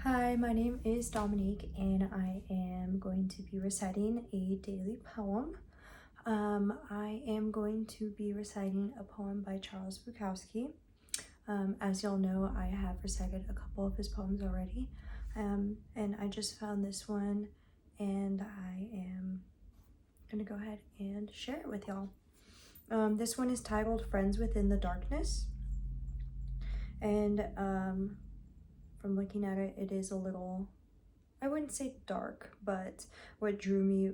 Hi, my name is Dominique, and I am going to be reciting a daily poem. I am going to be reciting a poem by Charles Bukowski. As y'all know, I have recited a couple of his poems already, and I just found this one, and I am going to go ahead and share it with y'all. This one is titled Friends Within the Darkness, and from looking at it, it is a little, I wouldn't say dark, but what drew me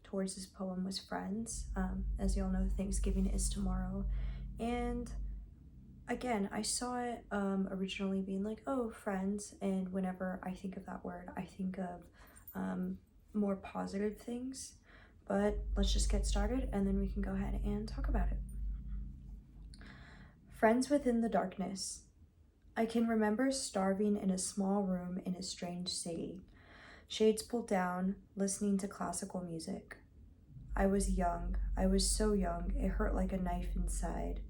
towards this poem was friends. As y'all know, Thanksgiving is tomorrow. And again, I saw it originally being like, oh, friends. And whenever I think of that word, I think of more positive things. But let's just get started and then we can go ahead and talk about it. Friends within the darkness. I can remember starving in a small room in a strange city, shades pulled down, listening to classical music. I was young. I was so young, it hurt like a knife inside,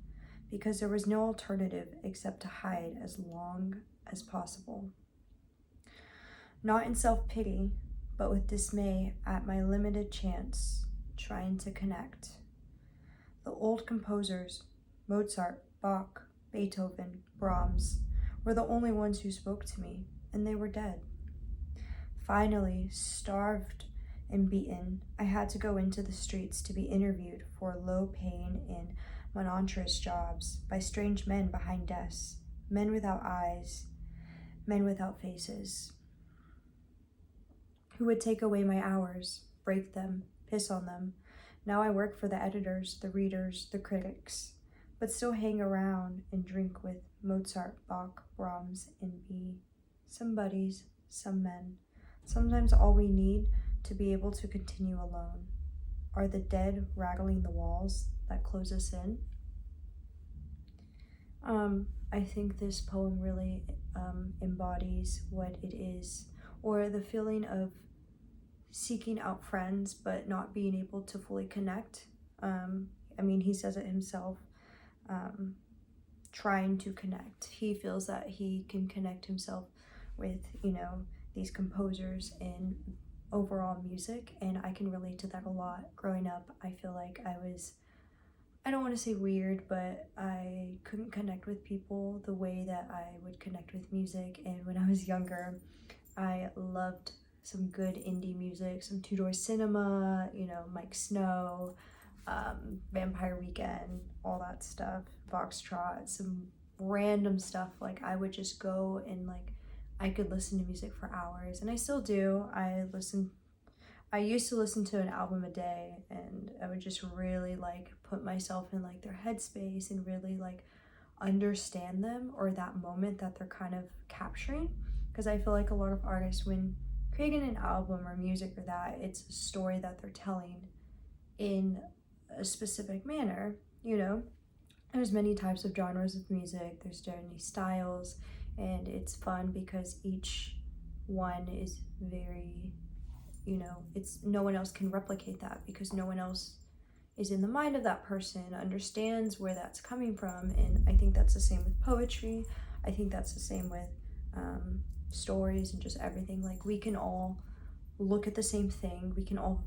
because there was no alternative except to hide as long as possible. Not in self-pity, but with dismay at my limited chance, trying to connect. The old composers, Mozart, Bach, Beethoven, Brahms, were the only ones who spoke to me, and they were dead. Finally, starved and beaten, I had to go into the streets to be interviewed for low-paying and monotonous jobs by strange men behind desks, men without eyes, men without faces, who would take away my hours, break them, piss on them. Now I work for the editors, the readers, the critics, but still hang around and drink with Mozart, Bach, Brahms, and be some buddies, some men. Sometimes all we need to be able to continue alone are the dead rattling the walls that close us in. I think this poem really embodies what it is, or the feeling of seeking out friends but not being able to fully connect. He says it himself, trying to connect. He feels that he can connect himself with, these composers and overall music, and I can relate to that a lot. Growing up, I feel like I don't want to say weird, but I couldn't connect with people the way that I would connect with music. And when I was younger, I loved some good indie music, some Two Door Cinema, Mike Snow, Vampire Weekend, all that stuff, Foxtrot, some random stuff. Like, I would just go and I could listen to music for hours, and I still do. I used to listen to an album a day, and I would just really put myself in their headspace and really understand them, or that moment that they're kind of capturing. Because I feel like a lot of artists, when creating an album or music or that, it's a story that they're telling in a specific manner. There's many types of genres of music, there's many styles, and it's fun because each one is very, it's no one else can replicate that, because no one else is in the mind of that person, understands where that's coming from. And I think that's the same with poetry. I think that's the same with stories and just everything. We can all look at the same thing, we can all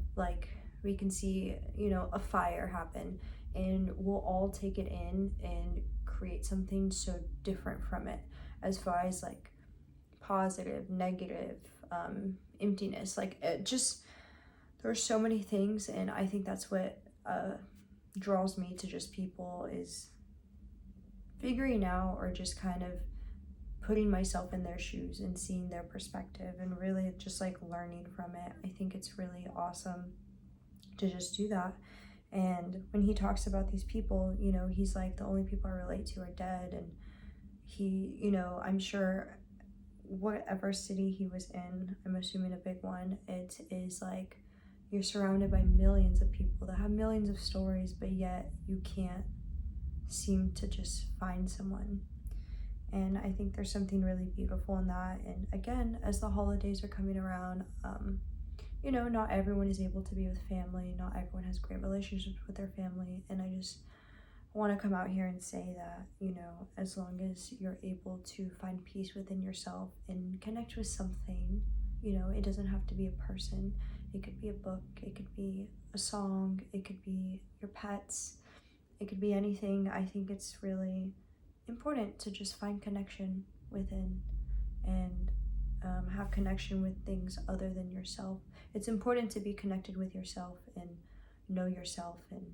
we can see a fire happen, and we'll all take it in and create something so different from it, as far as positive, negative, emptiness. There are so many things, and I think that's what draws me to just people, is figuring out, or just kind of putting myself in their shoes and seeing their perspective, and really just learning from it. I think it's really awesome to just do that. And when he talks about these people, he's like, the only people I relate to are dead. And he, I'm sure whatever city he was in, I'm assuming a big one, it is you're surrounded by millions of people that have millions of stories, but yet you can't seem to just find someone. And I think there's something really beautiful in that. And again, as the holidays are coming around, not everyone is able to be with family, not everyone has great relationships with their family, and I want to come out here and say that, you know, as long as you're able to find peace within yourself and connect with something, you know, it doesn't have to be a person. It could be a book, it could be a song, it could be your pets, it could be anything. I think it's really important to just find connection within and have connection with things other than yourself. It's important to be connected with yourself and know yourself and,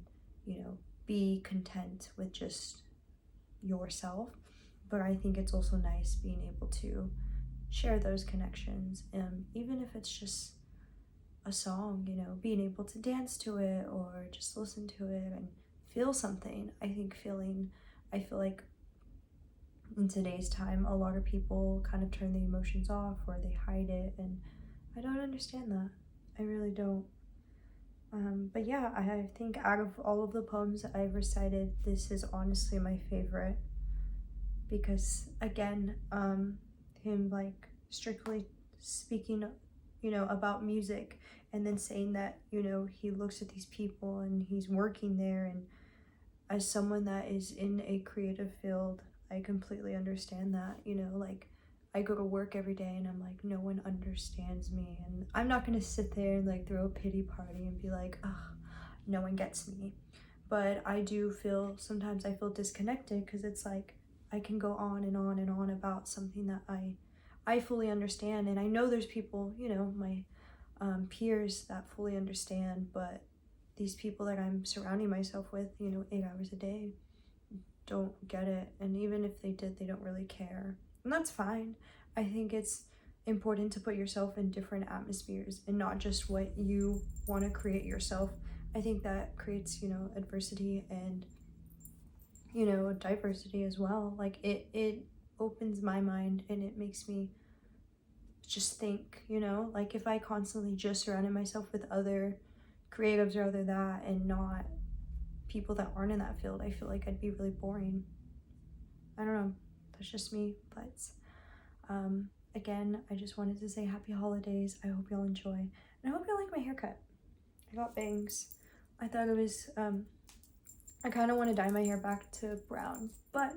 you know, be content with just yourself. But I think it's also nice being able to share those connections, even if it's just a song, you know, being able to dance to it or just listen to it and feel something. I feel like in today's time, a lot of people kind of turn the emotions off or they hide it, and I don't understand that. I really don't. But yeah, I think out of all of the poems that I've recited, this is honestly my favorite because, again, him like strictly speaking, you know, about music and then saying that, you know, he looks at these people and he's working there, and as someone that is in a creative field, I completely understand that, you know, like I go to work every day and I'm like, no one understands me, and I'm not gonna sit there and like throw a pity party and be like, oh, no one gets me. But I do feel, sometimes I feel disconnected because it's like I can go on and on and on about something that I fully understand, and I know there's people, you know, my peers that fully understand, but these people that I'm surrounding myself with, you know, 8 hours a day, don't get it. And even if they did, they don't really care. And that's fine. I think it's important to put yourself in different atmospheres and not just what you want to create yourself. I think that creates, you know, adversity and, you know, diversity as well. Like it opens my mind and it makes me just think, you know, like if I constantly just surrounded myself with other creatives or other that and not people that aren't in that field, I feel like I'd be really boring. I don't know, that's just me. But again, I just wanted to say happy holidays. I hope y'all enjoy, and I hope y'all like my haircut. I got bangs. I thought it was I kind of want to dye my hair back to brown, but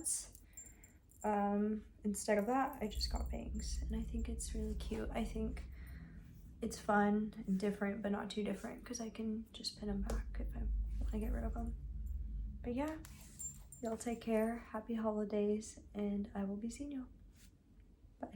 instead of that, I just got bangs, and I think it's really cute. I think it's fun and different, but not too different, because I can just pin them back if I want to get rid of them. But yeah, y'all take care. Happy holidays, and I will be seeing y'all. Bye.